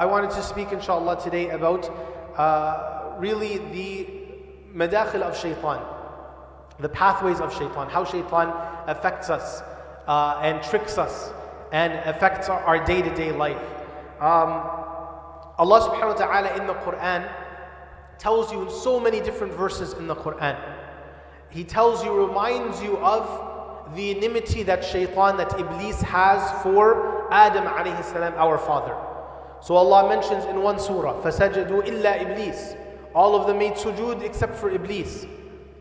I wanted to speak inshallah today about really the madakhil of Shaitan, the pathways of Shaitan, how Shaitan affects us and tricks us and affects our day-to-day life. Allah subhanahu wa ta'ala in the Quran tells you in so many different verses in the Quran. He tells you, reminds you of the enmity that Shaitan, that Iblis has for Adam alayhi salam, our father. So Allah mentions in one surah, فَسَجَدُوا إِلَّا إِبْلِيسِ. All of them made sujood except for Iblis.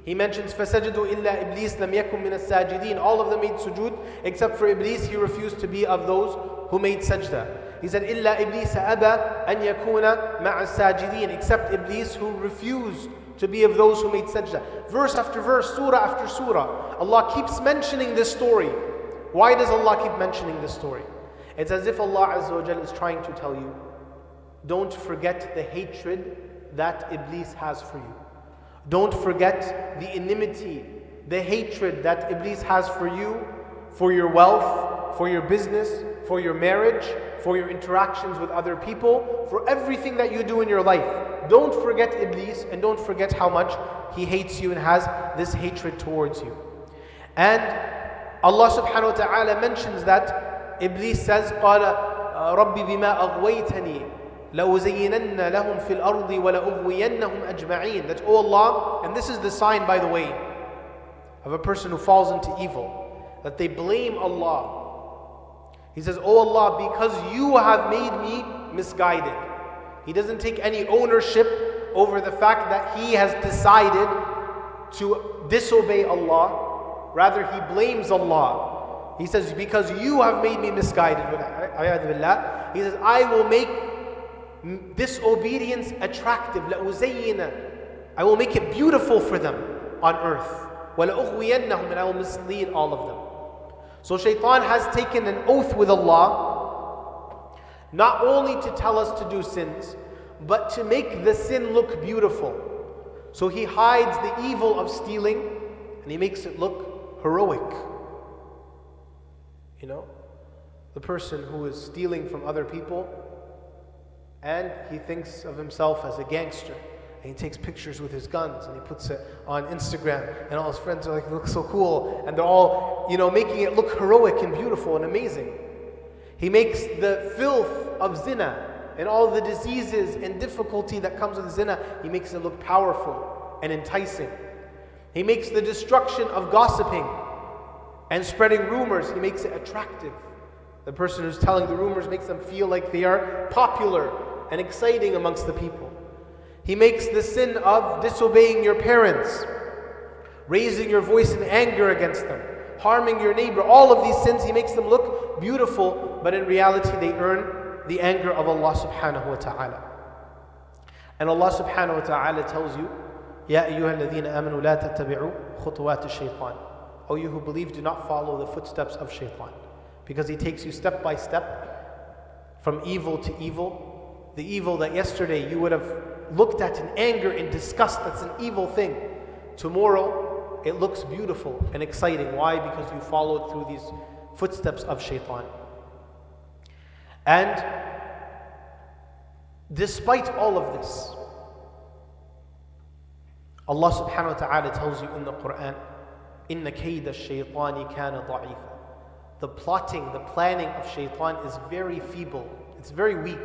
He mentions فَسَجَدُوا إِلَّا إِبْلِيسِ لَمْ يَكُنْ مِنَ السَّاجِدِينَ. All of them made sujood except for Iblis. He refused to be of those who made sajda. He said إِلَّا إِبْلِيسَ أَبَى أَنْ يَكُونَ مَعَ السَّاجِدِينَ. Except Iblis, who refused to be of those who made sajda. Verse after verse, surah after surah, Allah keeps mentioning this story. Why does Allah keep mentioning this story? It's as if Allah Azza wa Jal is trying to tell you, don't forget the hatred that Iblis has for you. Don't forget the enmity, the hatred that Iblis has for you, for your wealth, for your business, for your marriage, for your interactions with other people, for everything that you do in your life. Don't forget Iblis, and don't forget how much he hates you and has this hatred towards you. And Allah subhanahu wa ta'ala mentions that Iblis says, قَالَ رَبِّ بِمَا أَغْوَيْتَنِي لَأُزَيِّنَنَّ لَهُمْ فِي الْأَرْضِ وَلَأُغْوِيَنَّهُمْ أَجْمَعِينَ. That, oh Allah, and this is the sign, by the way, of a person who falls into evil, that they blame Allah. He says, oh Allah, because you have made me misguided. He doesn't take any ownership over the fact that he has decided to disobey Allah. Rather, he blames Allah. He says, because you have made me misguided. He says, I will make disobedience attractive. I will make it beautiful for them on earth. And I will mislead all of them. So Shaitan has taken an oath with Allah, not only to tell us to do sins, but to make the sin look beautiful. So he hides the evil of stealing and he makes it look heroic. You know, the person who is stealing from other people and he thinks of himself as a gangster, and he takes pictures with his guns and he puts it on Instagram, and all his friends are like, it looks so cool, and they're all, you know, making it look heroic and beautiful and amazing. He makes the filth of zina and all the diseases and difficulty that comes with zina, he makes it look powerful and enticing. He makes the destruction of gossiping and spreading rumors, he makes it attractive. The person who's telling the rumors makes them feel like they are popular and exciting amongst the people. He makes the sin of disobeying your parents, raising your voice in anger against them, harming your neighbor. All of these sins, he makes them look beautiful, but in reality they earn the anger of Allah subhanahu wa ta'ala. And Allah subhanahu wa ta'ala tells you, Ya ayyuha alladhina amanu la tattabi'u khutuwat ash-shaytan. O you who believe, do not follow the footsteps of Shaitan. Because he takes you step by step from evil to evil. The evil that yesterday you would have looked at in anger and disgust, that's an evil thing. Tomorrow it looks beautiful and exciting. Why? Because you followed through these footsteps of Shaitan. And despite all of this, Allah subhanahu wa ta'ala tells you in the Quran, إِنَّ كَيْدَ الشَّيْطَانِ كَانَ ضَعِيفًا. The plotting, the planning of Shaitan is very feeble. It's very weak.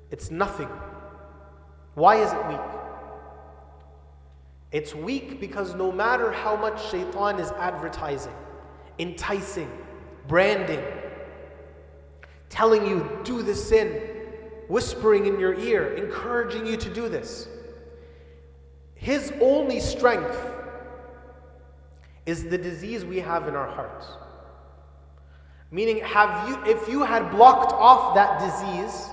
It's nothing. Why is it weak? It's weak because no matter how much Shaitan is advertising, enticing, branding, telling you, do this sin, whispering in your ear, encouraging you to do this, his only strength is the disease we have in our hearts. Meaning, if you had blocked off that disease,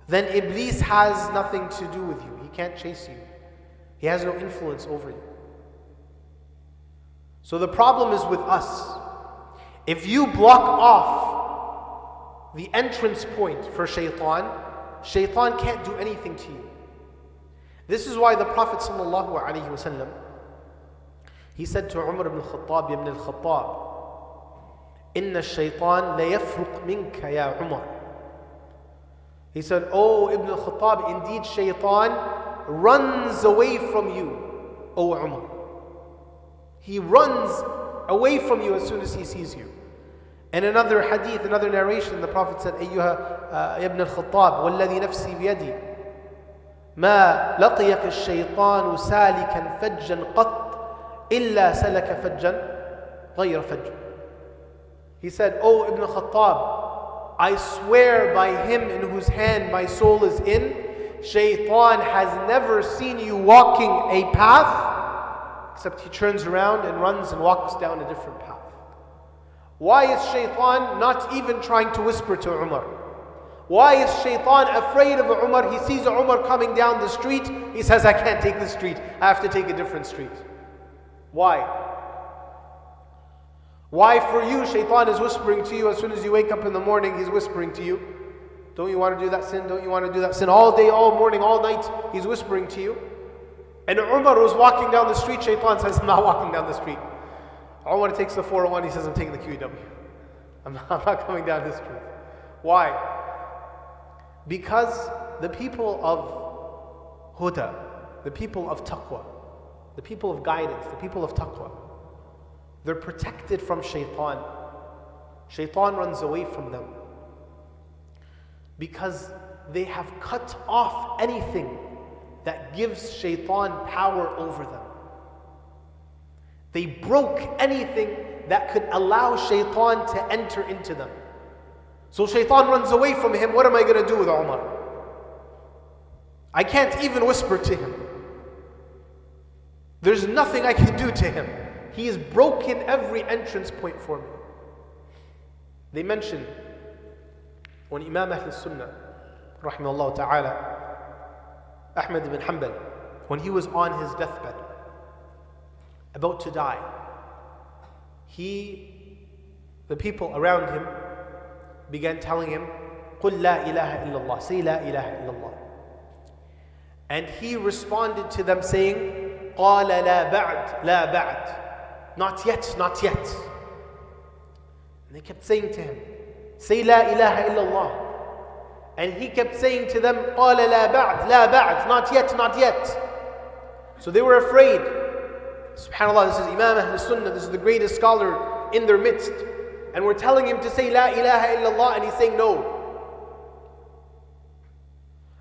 then Iblis has nothing to do with you. He can't chase you. He has no influence over you. So the problem is with us. If you block off the entrance point for Shaitan, Shaitan can't do anything to you. This is why the Prophet ﷺ, he said to Umar ibn al-Khattab, ibn al-Khattab, إِنَّ الشَّيْطَانَ لَيَفْرُقْ مِنْكَ يَا عُمَرَ. He said, "Oh Ibn al-Khattab, indeed Shaitan runs away from you, O Umar. He runs away from you as soon as he sees you." In another hadith, another narration, the Prophet said, "Ayyuha Ibn al-Khattab, walladhi nafsi biyadi, ما لقيك الشيطان سالكا فجا قط إلا سلك فجا غير فج." He said, "Oh Ibn Khattab, I swear by him in whose hand my soul is in, Shaitan has never seen you walking a path except he turns around and runs and walks down a different path." Why is Shaitan not even trying to whisper to Umar? Why is Shaitan afraid of Umar? He sees Umar coming down the street. He says, "I can't take this street. I have to take a different street." Why? Why for you, Shaitan is whispering to you as soon as you wake up in the morning, he's whispering to you. Don't you want to do that sin? Don't you want to do that sin? All day, all morning, all night, he's whispering to you. And Umar was walking down the street, Shaitan says, "I'm not walking down the street." Umar takes the 401, he says, "I'm taking the QEW. I'm not coming down this street." Why? Because the people of Huda, the people of Taqwa, the people of guidance, the people of Taqwa, they're protected from Shaitan. Shaitan runs away from them because they have cut off anything that gives Shaitan power over them. They broke anything that could allow Shaitan to enter into them. So Shaitan runs away from him. What am I going to do with Umar? I can't even whisper to him. There's nothing I can do to him. He has broken every entrance point for me. They mentioned when Imam Ahl Sunnah, rahimahullah ta'ala, Ahmad ibn Hanbal, when he was on his deathbed, about to die, the people around him began telling him, "Qul la ilaha illallah, say la ilaha illallah." And he responded to them saying, "Qala la ba'd, la ba'd." Not yet, not yet. And they kept saying to him, "Say la ilaha illallah." And he kept saying to them, "Qala la ba'd, la ba'd." Not yet, not yet. So they were afraid. SubhanAllah, this is Imam Ahl Sunnah, this is the greatest scholar in their midst. And we're telling him to say La ilaha illallah and he's saying no.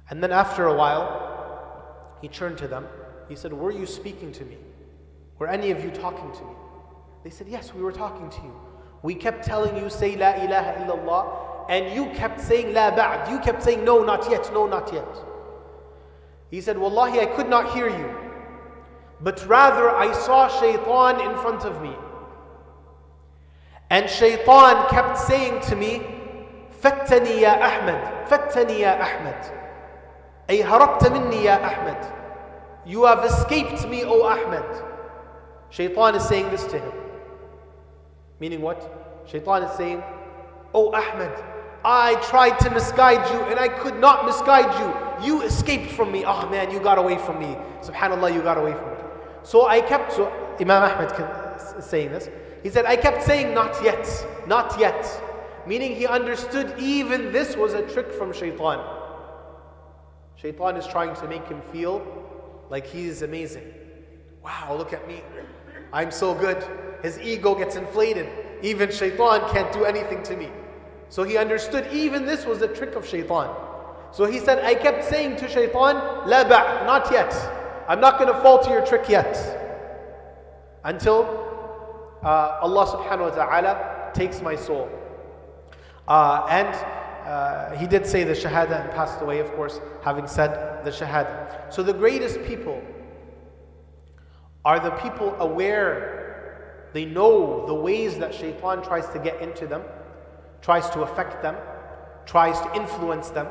And then after a while, he turned to them. He said, "Were you speaking to me? Were any of you talking to me?" They said, "Yes, we were talking to you. We kept telling you say La ilaha illallah and you kept saying La ba'd. You kept saying no, not yet, no, not yet." He said, "Wallahi, I could not hear you. But rather I saw Shaitan in front of me. And Shaitan kept saying to me, Fattani ya Ahmed, Fattani ya Ahmed. Ay harabta minni ya Ahmed. You have escaped me, O Ahmed." Shaitan is saying this to him. Meaning what? Shaitan is saying, "O Ahmed, I tried to misguide you and I could not misguide you. You escaped from me. Oh man, you got away from me. SubhanAllah, you got away from me." So Imam Ahmed is saying this. He said, "I kept saying not yet, not yet." Meaning he understood even this was a trick from Shaitan. Shaitan is trying to make him feel like he is amazing. Wow, look at me. I'm so good. His ego gets inflated. Even Shaitan can't do anything to me. So he understood even this was a trick of Shaitan. So he said, "I kept saying to Shaitan, La ba', not yet. I'm not going to fall to your trick yet." Until Allah subhanahu wa ta'ala takes my soul. He did say the shahada and passed away, of course, having said the shahada. So the greatest people are the people aware. They know the ways that Shaitan tries to get into them, tries to affect them, tries to influence them,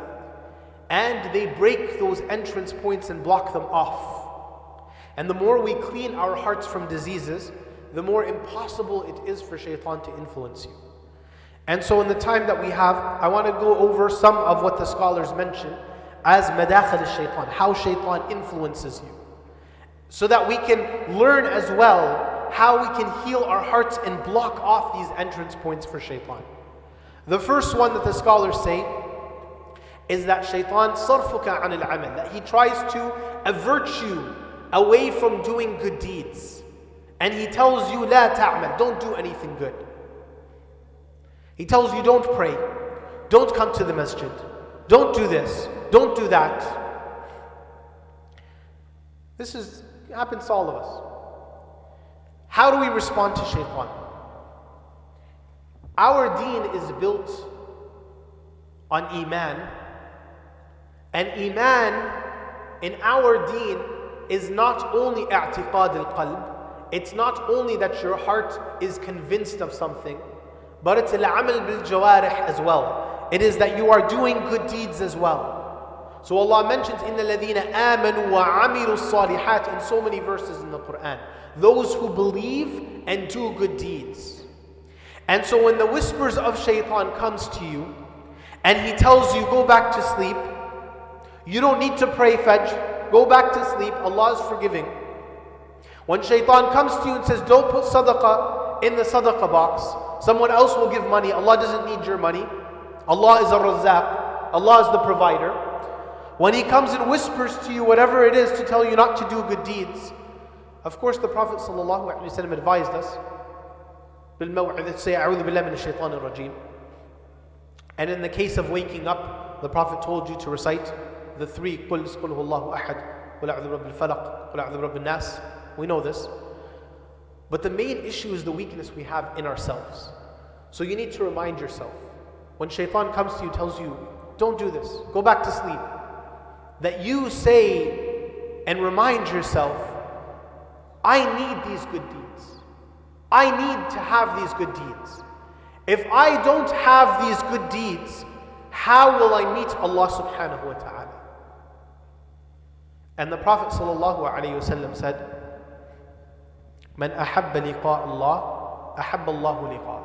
and they break those entrance points and block them off. And the more we clean our hearts from diseases, the more impossible it is for Shaitan to influence you. And so in the time that we have, I want to go over some of what the scholars mention as madakhil al-Shaitan, how Shaitan influences you, so that we can learn as well how we can heal our hearts and block off these entrance points for Shaitan. The first one that the scholars say, is that Shaitan sarfuka an al-amal, that he tries to avert you away from doing good deeds. And he tells you, la ta'mal, don't do anything good. He tells you, don't pray, don't come to the masjid, don't do this, don't do that. This happens to all of us. How do we respond to Shaitan? Our deen is built on Iman, and Iman in our deen is not only i'tiqad al-qalb, it's not only that your heart is convinced of something, but it's al-amal bil-jawarih as well. It is that you are doing good deeds as well. So Allah mentions إِنَّ الَّذِينَ آمَنُوا وَعَمِلُوا الصَّالِحَاتِ in so many verses in the Quran. Those who believe and do good deeds. And so when the whispers of Shaitan comes to you, and he tells you, go back to sleep, you don't need to pray Fajr, go back to sleep, Allah is forgiving. When Shaitan comes to you and says, don't put sadaqah in the sadaqah box, someone else will give money, Allah doesn't need your money, Allah is a razzaq, Allah is the provider. When he comes and whispers to you whatever it is to tell you not to do good deeds, of course the Prophet ﷺ advised us, بالموعظة say أعوذ بالله من الشيطان الرجيم. And in the case of waking up, the Prophet told you to recite the three قل هو الله أحد قل أعوذ برب الفلق قل أعوذ برب الناس. We know this. But the main issue is the weakness we have in ourselves. So you need to remind yourself. When Shaitan comes to you, tells you, don't do this, go back to sleep, that you say and remind yourself, I need these good deeds. I need to have these good deeds. If I don't have these good deeds, how will I meet Allah subhanahu wa ta'ala? And the Prophet sallallahu alayhi wa said, Man ahabba liqa Allah, ahabba Allahu liqa.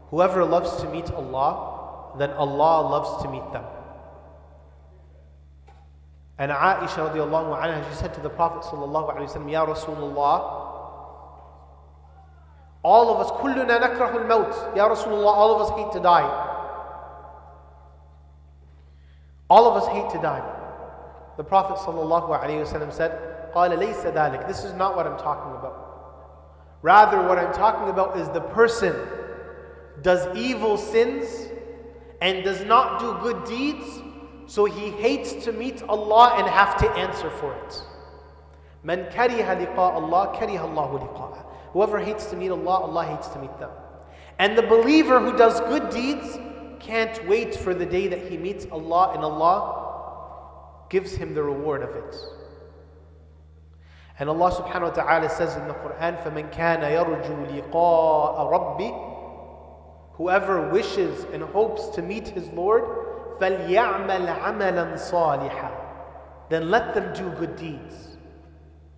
Whoever loves to meet Allah, then Allah loves to meet them. And Aisha radiallahu anha, she said to the Prophet sallallahu alayhi wa sallam, Ya Rasulullah, all of us, kulluna nakrahu al-maut. Ya Rasulullah, all of us hate to die. All of us hate to die. The Prophet sallallahu alayhi wa sallam said, قَالَ لَيْسَ ذَلِكَ. This is not what I'm talking about. Rather, what I'm talking about is the person does evil sins and does not do good deeds, so he hates to meet Allah and have to answer for it. مَنْ كَرِهَ لِقَاءَ اللَّهِ كَرِهَ اللَّهُ لِقَاءَهُ. Whoever hates to meet Allah, Allah hates to meet them. And the believer who does good deeds can't wait for the day that he meets Allah, and Allah gives him the reward of it. And Allah subhanahu wa ta'ala says in the Quran, فَمَنْ كَانَ يَرْجُو لِقَاءَ رَبِّهِ. Whoever wishes and hopes to meet his Lord, فَلْيَعْمَلْ عَمَلًا صَالِحًا. Then let them do good deeds.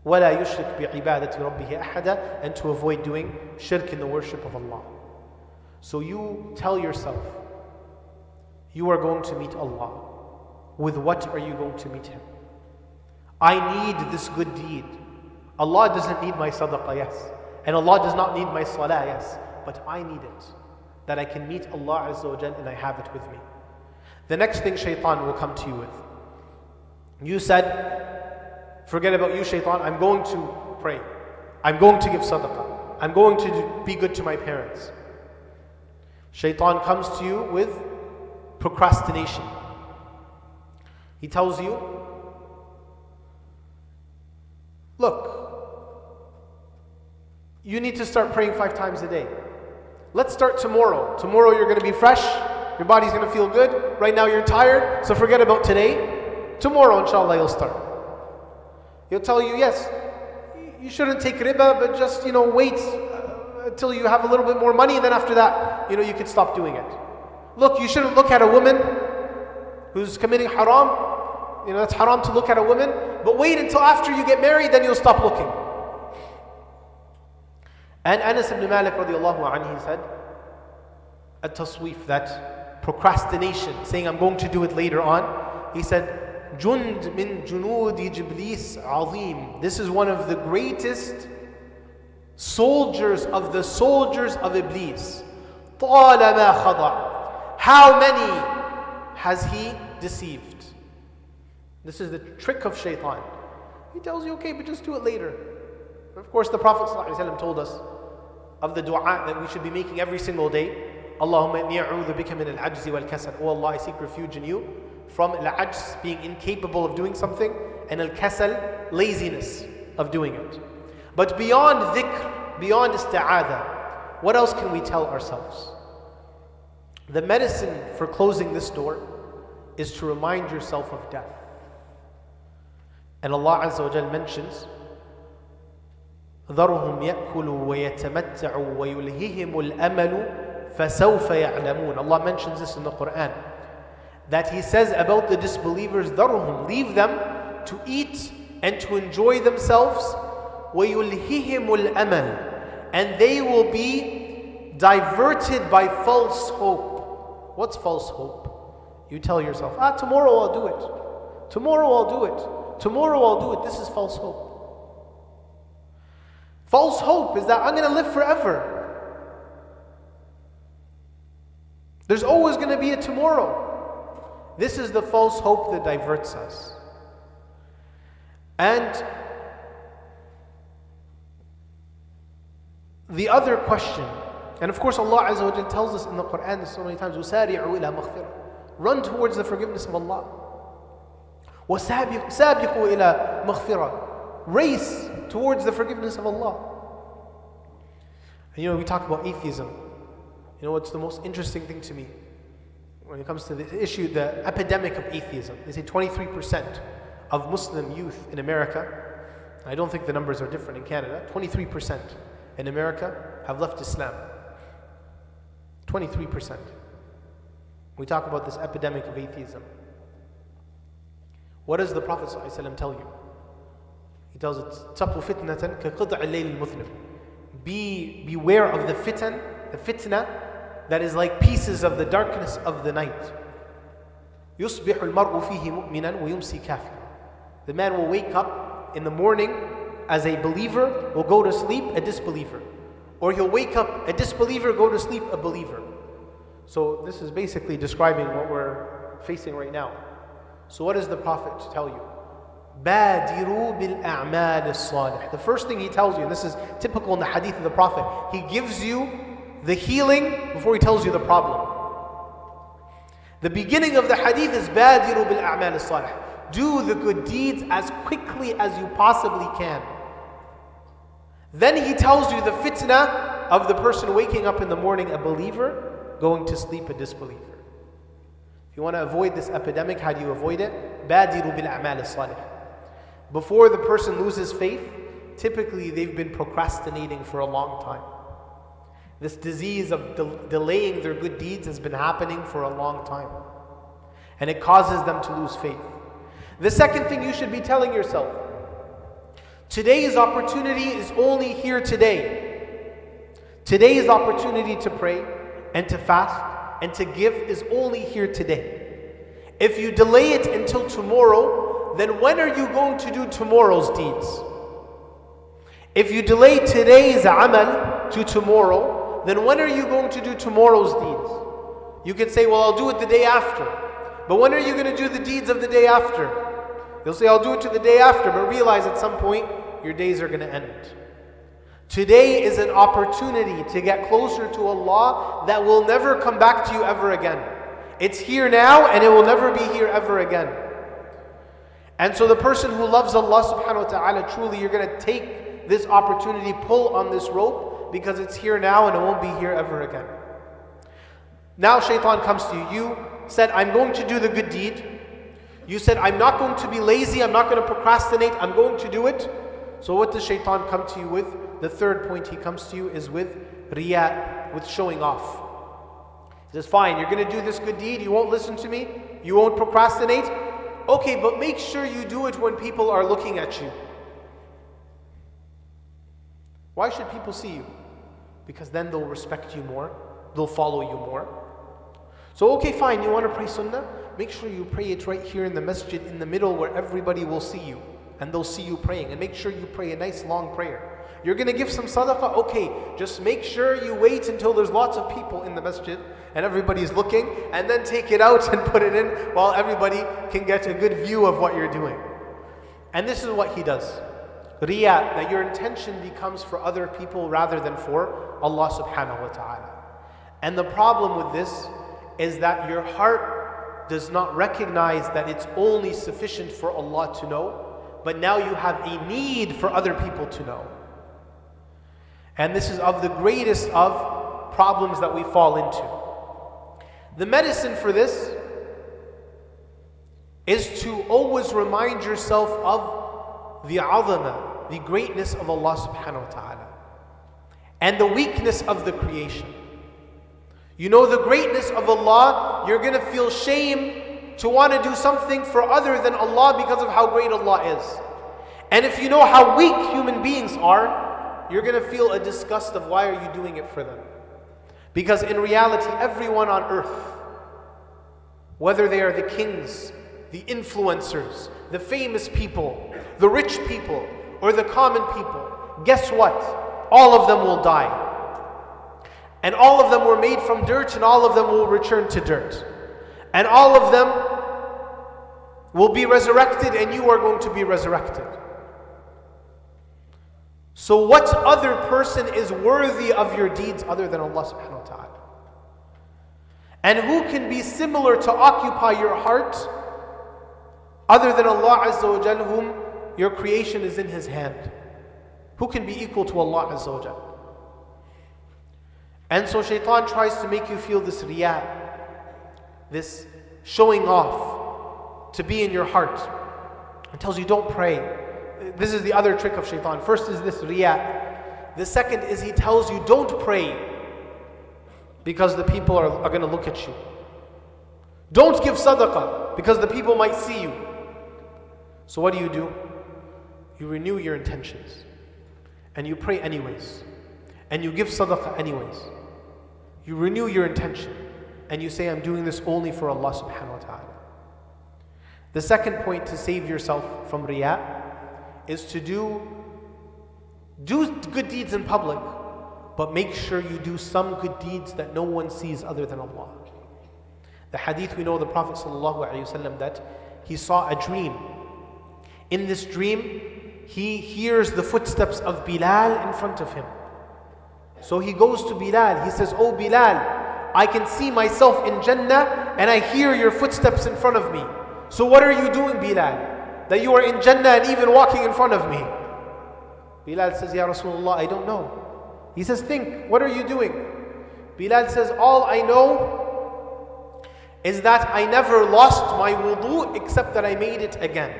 وَلَا يُشْرِكْ بِعِبَادَةِ رَبِّهِ أَحَدًا. And to avoid doing shirk in the worship of Allah. So you tell yourself, you are going to meet Allah. With what are you going to meet Him? I need this good deed. Allah doesn't need my sadaqah, yes. And Allah does not need my salah, yes. But I need it. That I can meet Allah Azza wa Jal and I have it with me. The next thing Shaitan will come to you with. You said, forget about you, Shaitan, I'm going to pray. I'm going to give sadaqah. I'm going to be good to my parents. Shaitan comes to you with procrastination. He tells you, look, you need to start praying 5 times a day. Let's start tomorrow. Tomorrow you're going to be fresh. Your body's going to feel good. Right now you're tired, so forget about today. Tomorrow, inshallah, you'll start. He'll tell you, yes, you shouldn't take riba, but just, wait until you have a little bit more money, and then after that, you can stop doing it. Look, you shouldn't look at a woman who's committing haram. That's haram to look at a woman, but wait until after you get married, then you'll stop looking. And Anas ibn Malik radiallahu anhu, he said, at-taswif, that procrastination, saying I'm going to do it later on, he said, Jund min junudi Iblis azim. This is one of the greatest soldiers of the soldiers of Iblis. طالما خضع. How many has he deceived. This is the trick of Shaitan. He tells you, okay, but just do it later. Of course, the Prophet ﷺ told us of the dua that we should be making every single day. Allahumma inni a'udhu bika min al-ajzi wal-kasal. Oh Allah, I seek refuge in you from al-ajz, being incapable of doing something, and al-kasal, laziness of doing it. But beyond dhikr, beyond isti'adha, what else can we tell ourselves? The medicine for closing this door is to remind yourself of death. And Allah Azza wa Jal mentions, ذَرْهُمْ يَأْكُلُوا وَيَتَمَتَّعُوا وَيُلْهِهِمُ الْأَمَلُ فَسَوْفَ يَعْلَمُونَ. Allah mentions this in the Quran, that He says about the disbelievers, ذَرْهُمْ, leave them to eat and to enjoy themselves, وَيُلْهِهِمُ الْأَمَلُ, and they will be diverted by false hope. What's false hope? You tell yourself, tomorrow I'll do it. Tomorrow I'll do it. Tomorrow I'll do it. This is false hope. False hope is that I'm going to live forever. There's always going to be a tomorrow. This is the false hope that diverts us. And the other question, and of course Allah Azza wa Jalla tells us in the Quran so many times, وَسَارِعُوا إِلَى مَغْفِرَةٍ, run towards the forgiveness of Allah. وَسَابِقُوا إِلَى مَغْفِرَةٍ, race towards the forgiveness of Allah. And we talk about atheism. What's the most interesting thing to me when it comes to the issue, the epidemic of atheism? They say 23% of Muslim youth in America, I don't think the numbers are different in Canada, 23% in America have left Islam. 23%. We talk about this epidemic of atheism. What does the Prophet ﷺ tell you? He tells us, "Taqu fitnatan ka qid'a al-layl al-muzlim." Beware of the fitna that is like pieces of the darkness of the night. يُصْبِحُ الْمَرْءُ فِيهِ مُؤْمِنًا وَيُمْسِي كَافِرًا. The man will wake up in the morning as a believer, will go to sleep a disbeliever. Or he'll wake up a disbeliever, go to sleep a believer. So this is basically describing what we're facing right now. So what does the Prophet tell you? بَادِرُوا بِالْأَعْمَالِ الصَّالِحِ. The first thing he tells you, and this is typical in the hadith of the Prophet, he gives you the healing before he tells you the problem. The beginning of the hadith is بَادِرُوا بِالْأَعْمَالِ الصَّالِحِ. Do the good deeds as quickly as you possibly can. Then he tells you the fitna of the person waking up in the morning a believer, going to sleep a disbeliever. If you want to avoid this epidemic, how do you avoid it? بَادِرُوا بِالْأَعْمَالِ الصَّالِحِ. Before the person loses faith, typically they've been procrastinating for a long time. This disease of delaying their good deeds has been happening for a long time. And it causes them to lose faith. The second thing you should be telling yourself, today's opportunity is only here today. Today's opportunity to pray and to fast and to give is only here today. If you delay it until tomorrow, then when are you going to do tomorrow's deeds? If you delay today's amal to tomorrow, then when are you going to do tomorrow's deeds? You can say, well, I'll do it the day after. But when are you going to do the deeds of the day after? You'll say, I'll do it to the day after, but realize at some point, your days are going to end. Today is an opportunity to get closer to Allah that will never come back to you ever again. It's here now and it will never be here ever again. And so the person who loves Allah subhanahu wa ta'ala, truly you're going to take this opportunity, pull on this rope, because it's here now and it won't be here ever again. Now Shaitan comes to you. You said, I'm going to do the good deed. You said, I'm not going to be lazy, I'm not going to procrastinate, I'm going to do it. So what does Shaitan come to you with? The third point he comes to you is with riya, with showing off. He says, fine, you're going to do this good deed, you won't listen to me, you won't procrastinate. Okay, but make sure you do it when people are looking at you. Why should people see you? Because then they'll respect you more, they'll follow you more. So okay, fine, you want to pray sunnah? Make sure you pray it right here in the masjid, in the middle where everybody will see you. And they'll see you praying. And make sure you pray a nice long prayer. You're going to give some sadaqah? Okay, just make sure you wait until there's lots of people in the masjid and everybody's looking, and then take it out and put it in while everybody can get a good view of what you're doing. And this is what he does. Riya, that your intention becomes for other people rather than for Allah subhanahu wa ta'ala. And the problem with this is that your heart does not recognize that it's only sufficient for Allah to know, but now you have a need for other people to know. And this is of the greatest of problems that we fall into. The medicine for this is to always remind yourself of the azama, the greatness of Allah subhanahu wa ta'ala, and the weakness of the creation. You know the greatness of Allah, you're going to feel shame to want to do something for other than Allah because of how great Allah is. And if you know how weak human beings are, you're going to feel a disgust of why are you doing it for them? Because in reality, everyone on earth, whether they are the kings, the influencers, the famous people, the rich people, or the common people, guess what? All of them will die. And all of them were made from dirt, and all of them will return to dirt. And all of them will be resurrected, and you are going to be resurrected. So what other person is worthy of your deeds other than Allah subhanahu wa ta'ala? And who can be similar to occupy your heart other than Allah Azza wa Jal, whom your creation is in His hand? Who can be equal to Allah Azza wa Jal? And so Shaitan tries to make you feel this riya, this showing off to be in your heart. It tells you don't pray. This is the other trick of Shaitan. First is this riya. The second is he tells you don't pray because the people are going to look at you. Don't give sadaqah because the people might see you. So what do? You renew your intentions. And you pray anyways. And you give sadaqah anyways. You renew your intention. And you say, I'm doing this only for Allah subhanahu wa ta'ala. The second point to save yourself from riya is to do good deeds in public, but make sure you do some good deeds that no one sees other than Allah. The hadith, we know the Prophet ﷺ that he saw a dream. In this dream, he hears the footsteps of Bilal in front of him. So he goes to Bilal, he says, "Oh Bilal, I can see myself in Jannah and I hear your footsteps in front of me. So what are you doing, Bilal, that you are in Jannah and even walking in front of me?" Bilal says, "Ya Rasulullah, I don't know." He says, "Think, what are you doing?" Bilal says, "All I know is that I never lost my wudu except that I made it again.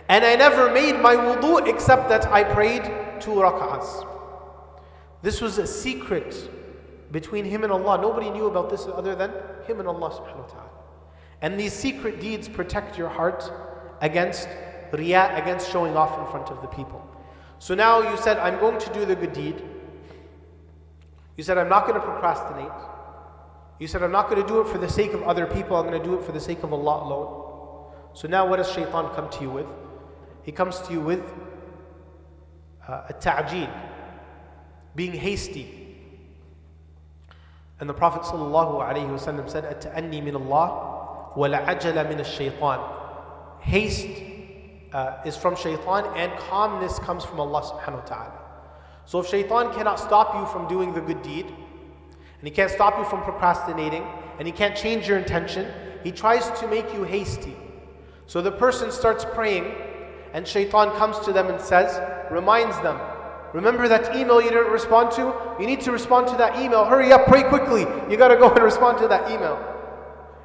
And I never made my wudu except that I prayed 2 rak'ahs." This was a secret between him and Allah. Nobody knew about this other than him and Allah subhanahu wa ta'ala. And these secret deeds protect your heart against riya, against showing off in front of the people. So now you said, I'm going to do the good deed. You said, I'm not going to procrastinate. You said, I'm not going to do it for the sake of other people. I'm going to do it for the sake of Allah alone. So now what does Shaitan come to you with? He comes to you with a ta'jeel, being hasty. And the Prophet ﷺ said, "At-ta'anni min Allah, wa la-ajala min ash-shaytan." Haste is from Shaitan, and calmness comes from Allah subhanahu wa ta'ala. So if Shaitan cannot stop you from doing the good deed, and he can't stop you from procrastinating, and he can't change your intention, he tries to make you hasty. So the person starts praying, and Shaitan comes to them and says, reminds them, remember that email you didn't respond to? You need to respond to that email. Hurry up, pray quickly. You got to go and respond to that email.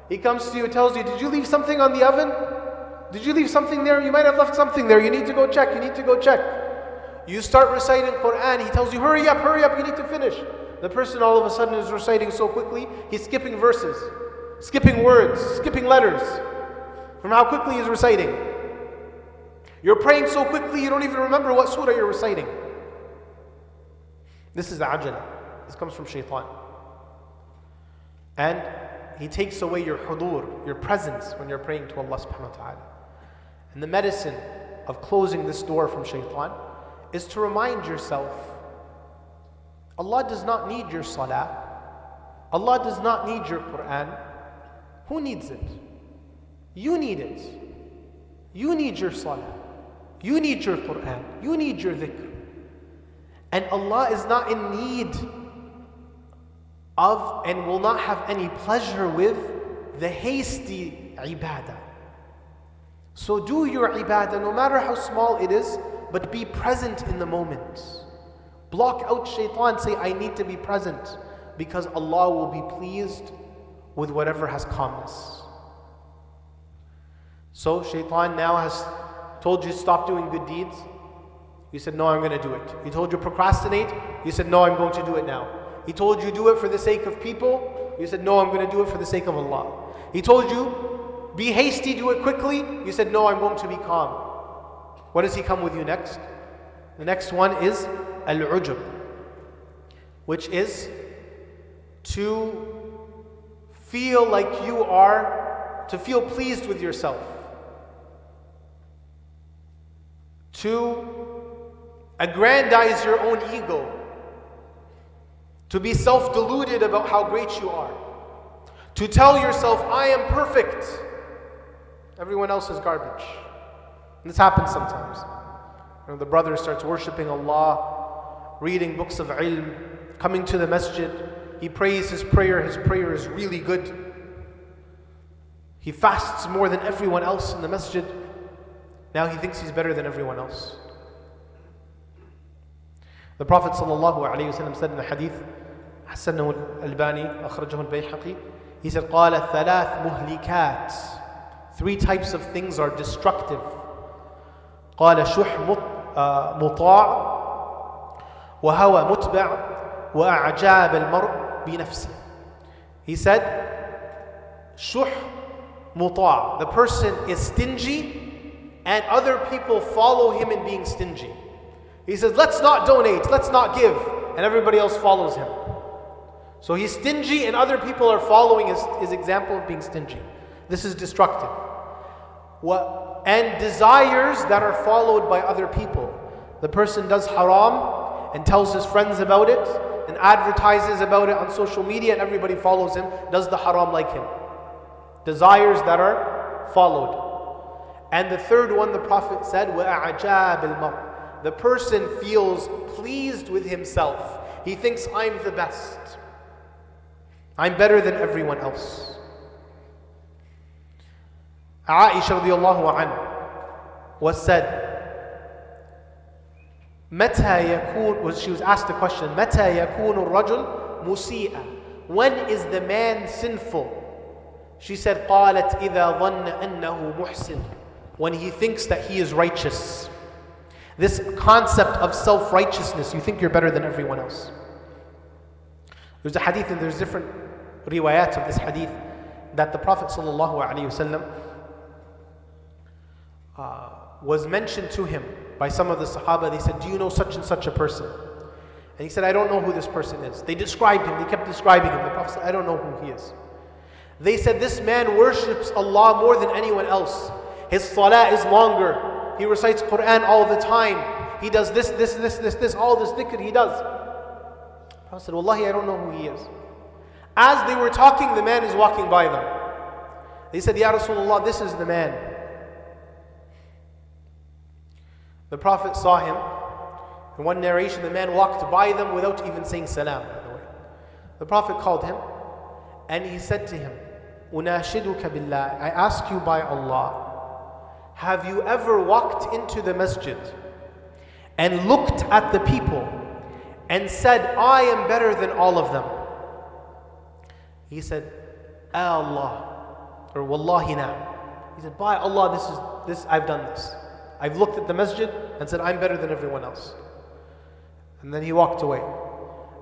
He comes to you and tells you, did you leave something on the oven? Did you leave something there? You might have left something there. You need to go check. You need to go check. You start reciting Quran. He tells you, hurry up, you need to finish. The person all of a sudden is reciting so quickly, he's skipping verses, skipping words, skipping letters from how quickly he's reciting. You're praying so quickly, you don't even remember what surah you're reciting. This is the ajala. This comes from Shaitan. And he takes away your hudur, your presence when you're praying to Allah subhanahu wa ta'ala. And the medicine of closing this door from Shaitan is to remind yourself, Allah does not need your salah. Allah does not need your Quran. Who needs it? You need it. You need your salah. You need your Quran. You need your dhikr. And Allah is not in need of and will not have any pleasure with the hasty ibadah. So do your ibadah, no matter how small it is, but be present in the moment. Block out shaitan, say, I need to be present, because Allah will be pleased with whatever has calmness. So shaitan now has told you stop doing good deeds. You said, no, I'm going to do it. He told you procrastinate. You said, no, I'm going to do it now. He told you do it for the sake of people. You said, no, I'm going to do it for the sake of Allah. He told you be hasty, do it quickly. You said, no, I'm going to be calm. What does he come with you next? The next one is al-Hijr, which is to feel like you are, to feel pleased with yourself, to aggrandize your own ego, to be self-deluded about how great you are, to tell yourself, I am perfect, everyone else is garbage. And this happens sometimes. When the brother starts worshipping Allah, reading books of ilm, coming to the masjid, he prays his prayer is really good. He fasts more than everyone else in the masjid. Now he thinks he's better than everyone else. The Prophet ﷺ said in the hadith, حسنه الألباني أخرجه البيهقي, he said, قال ثلاث مهلكات. 3 types of things are destructive. قال شح مطاع وهوى متبع وأعجاب المرء بنفسه. He said, شح مطاع. The person is stingy and other people follow him in being stingy. He says, let's not donate, let's not give, and everybody else follows him. So he's stingy and other people are following his example of being stingy. This is destructive. And desires that are followed by other people. The person does haram and tells his friends about it and advertises about it on social media and everybody follows him, does the haram like him. Desires that are followed. And the third one, the Prophet said, وَأَعْجَابِ الْمَرْءِ. The person feels pleased with himself. He thinks, I'm the best. I'm better than everyone else. Aisha radiallahu anha was said, she was asked the question, متى يكون الرجل مسيئا? When is the man sinful? She said, قالت إذا ظن أنه محسن. When he thinks that he is righteous. This concept of self-righteousness, you think you're better than everyone else. There's a hadith and there's different riwayat of this hadith that the Prophet ﷺ was mentioned to him by some of the Sahaba. They said, do you know such and such a person? And he said, I don't know who this person is. They described him, they kept describing him. The Prophet said, I don't know who he is. They said, this man worships Allah more than anyone else. His salah is longer. He recites Quran all the time. He does this, all this dhikr he does. The Prophet said, Wallahi, I don't know who he is. As they were talking, the man is walking by them. They said, Ya Rasulullah, this is the man. The Prophet saw him. In one narration, the man walked by them without even saying salam, by the way. The Prophet called him and he said to him, Unashiduka billah, I ask you by Allah, have you ever walked into the masjid and looked at the people and said, I am better than all of them? He said, Allah, or Wallahi na. He said, by Allah, this I've done this. I've looked at the masjid and said, I'm better than everyone else. And then he walked away.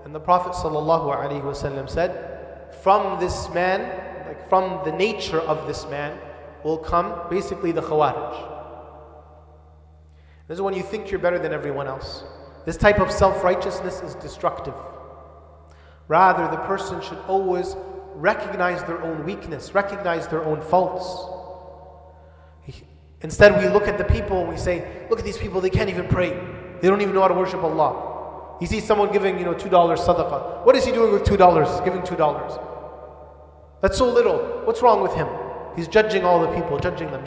And the Prophet ﷺ said, from this man, like from the nature of this man, will come basically the Khawarij. This is when you think you're better than everyone else. This type of self-righteousness is destructive. Rather, the person should always recognize their own weakness, recognize their own faults. Instead, we look at the people and we say, look at these people, they can't even pray. They don't even know how to worship Allah. You see someone giving, $2 sadaqah. What is he doing with $2? Giving $2. That's so little. What's wrong with him? He's judging all the people, judging them.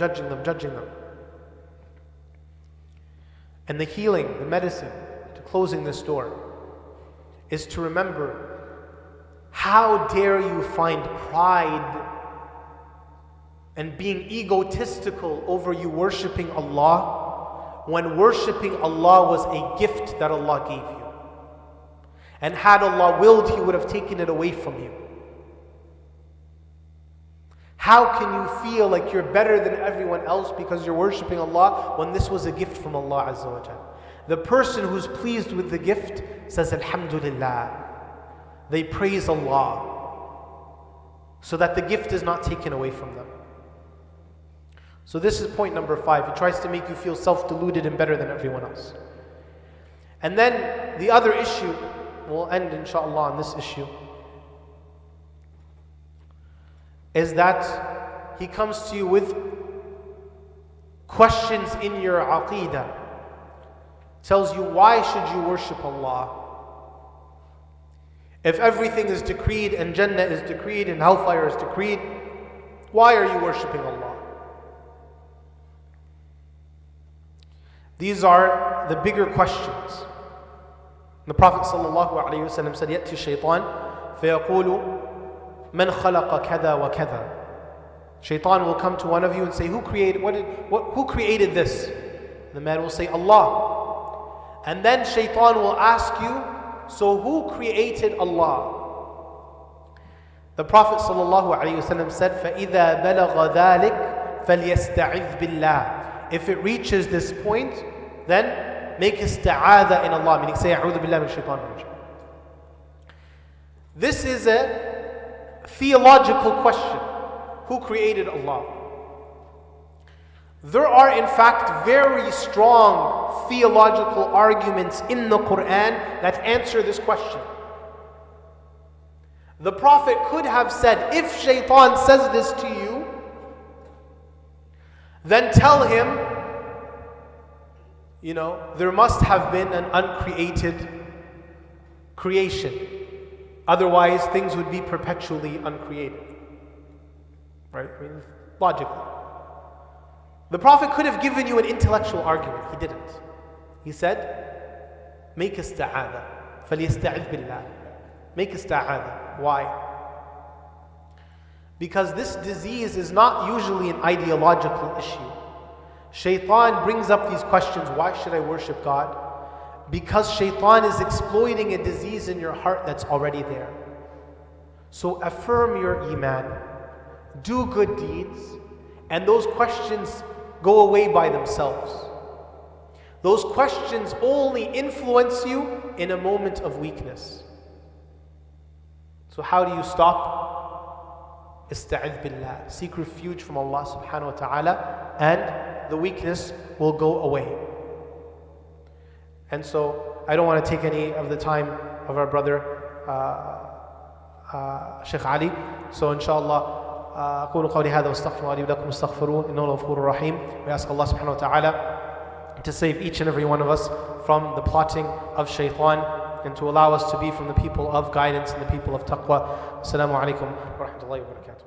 And the healing, the medicine to closing this door is to remember, how dare you find pride and being egotistical over you worshipping Allah, when worshipping Allah was a gift that Allah gave you. And had Allah willed, He would have taken it away from you. How can you feel like you're better than everyone else because you're worshipping Allah when this was a gift from Allah Azza wa Jalla? The person who's pleased with the gift says Alhamdulillah. They praise Allah so that the gift is not taken away from them. So this is point number 5. He tries to make you feel self-deluded and better than everyone else. And then the other issue, we'll end inshallah on this issue, is that he comes to you with questions in your aqeedah. Tells you, why should you worship Allah? If everything is decreed and Jannah is decreed and hellfire is decreed, why are you worshipping Allah? These are the bigger questions. The Prophet ﷺ said, يَأْتِي الشَّيْطَانِ فَيَقُولُ مَنْ خَلَقَ كَذَا وَكَذَا. Shaitan will come to one of you and say, who created this? The man will say, Allah. And then Shaitan will ask you, so who created Allah? The Prophet ﷺ said, فَإِذَا بَلَغَ ذَلِكَ فَلْيَسْتَعِذْ بِاللَّهِ. If it reaches this point, then make ista'adha in Allah, meaning say, أعوذ بالله من الشيطان الرجيم. This is a theological question. Who created Allah? There are in fact very strong theological arguments in the Quran that answer this question. The Prophet could have said, if Shaitan says this to you, then tell him, there must have been an uncreated creation. Otherwise, things would be perpetually uncreated. Right? Logically. The Prophet could have given you an intellectual argument. He didn't. He said, make ista'adha. فَلْيَسْتَعِذْ بِاللَّهِ. Make ista'adha. Why? Because this disease is not usually an ideological issue. Shaitan brings up these questions, why should I worship God? Because Shaitan is exploiting a disease in your heart that's already there. So affirm your iman, do good deeds, and those questions go away by themselves. Those questions only influence you in a moment of weakness. So how do you stop? Ista'idh billah. Seek refuge from Allah subhanahu wa ta'ala, and the weakness will go away. And so I don't want to take any of the time of our brother Sheikh Ali. So inshallah, أقول قولي هذا واستغفر الله لي ولكم استغفروه إنه الغفور الرحيم. We ask Allah subhanahu wa ta'ala to save each and every one of us from the plotting of Shaitan, and to allow us to be from the people of guidance and the people of taqwa. Assalamu alaikum wa rahmatullahi wa barakatuh.